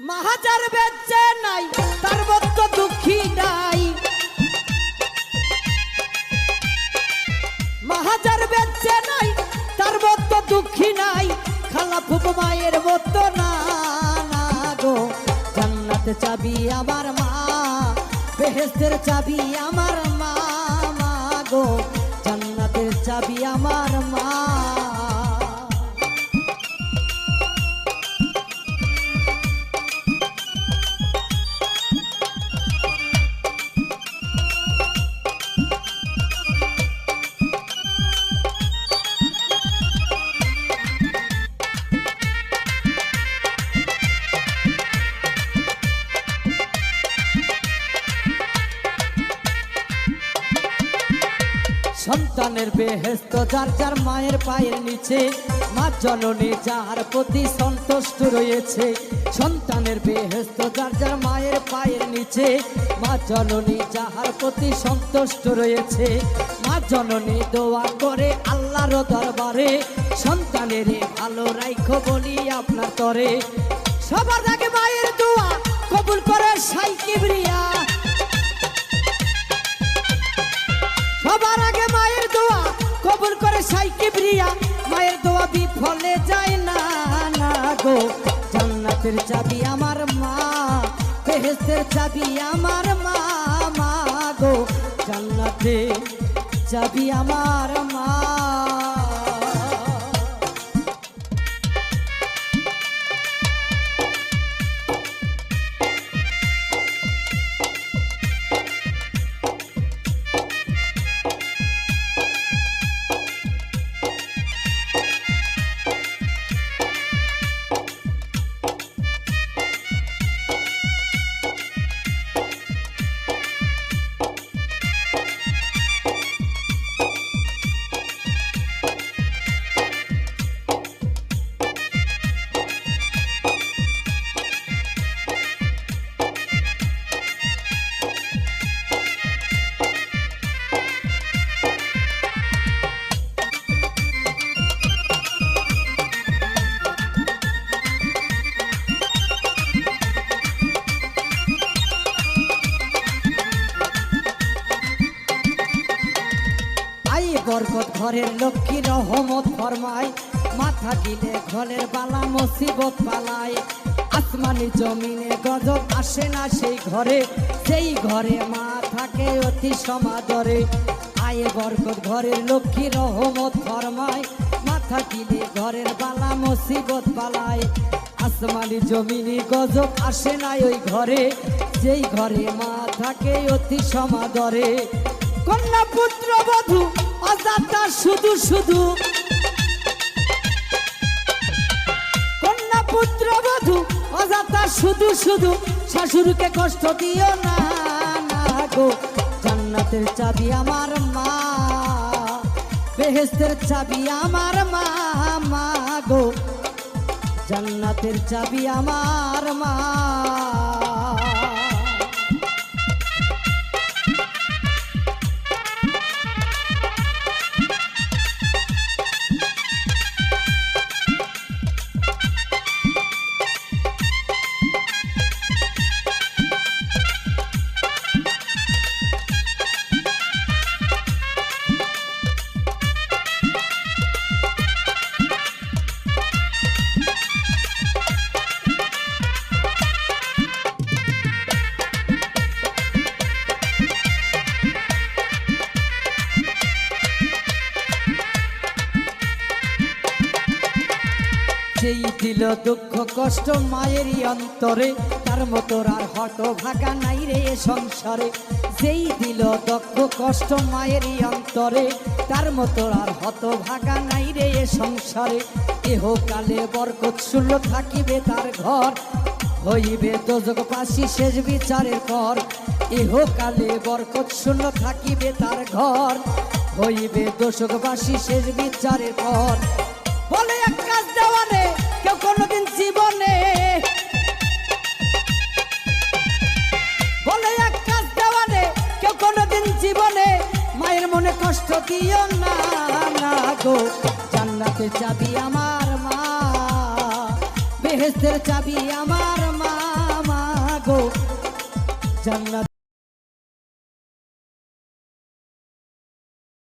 মাহাজার বেঁচে নাই তার মত দুঃখী নাই, মাহাজার বেঁচে নাই তার মত দুঃখী নাই, খালা ফুফু মায়ের মত না না গো। জান্নাতে চাবি আমার মা, বেহেশতের চাবি আমার মা, মা গো জান্নাতের চাবি আমার মা। সন্তানের বেহেশত যার যার মায়ের পায়ের নিচে, মা জননী যার প্রতি সন্তুষ্ট রয়েছে। সন্তানের বেহেশত যার যার মায়ের পায়ের নিচে, মা জননী যার প্রতি সন্তুষ্ট রয়েছে। মা জননী দোয়া করে আল্লাহর দরবারে, সন্তানের ভালো রাইখো বলি আপনার তরে। সবার আগে মায়ের দোয়া কবুল করে সাই কিবরিয়া, সবার আগে মায়ের দোয়া কবুল করে সাই কিবরিয়া। মায়ের দোয়া বিফলে যায় না না গো। জান্নাতের চাবি আমার মা, বেহেশতের চাবি আমার মা, মা গো জান্নাতের চাবি আমার মা। বরকত ঘরের লক্ষ্মী রহমত ফরমায়, মাথা দিলে ঘরের বালা মুসিবত পালায়। আসমানি জমিনে গজব আসে না সেই ঘরে, সেই ঘরে মা থাকে অতি সমাদরে। আয়ে বরকত ঘরের লক্ষ্মী রহমত ফরমায়, মাথা দিলে ঘরের বালা মুসিবত পালায়। আসমানি জমিনে গজব আসে না ওই ঘরে, সেই ঘরে মা থাকে অতি সমাদরে। কন্যা পুত্র বধূ অজাতা শুধু শুধু, কন্যা পুত্র বধূ অজাতা শুধু শুধু, শাশুড়িকে কষ্ট দিও না না গো। জান্নাতের চাবি আমার মা, বেহেশতের চাবি আমার মা, মা গো জান্নাতের চাবি আমার মা। যেই দিল দুঃখ কষ্ট মায়েরই অন্তরে, তার মতো আর হতভাগা নাই রে সংসারে। যেই দিল দুঃখ কষ্ট মায়েরই অন্তরে, তার মতো আর হতভাগা নাই রে সংসারে। ইহকালে বরকত শূন্য থাকিবে তার ঘর, হইবে দোজখবাসী শেষ বিচারের পর। ইহকালে বরকত শূন্য থাকিবে তার ঘর, হইবে দোজখবাসী শেষ বিচারের পর। বলে এক কাজ দেওয়ানে কেউ কোনোদিন জীবনে, বলে এক কাজ দেওয়ানে কেউ কোনোদিন জীবনে, মায়ের মনে কষ্ট দিও না না গো। জান্নাতের চাবি আমার মা, বেহেশতের চাবি আমার মা। জান্নাত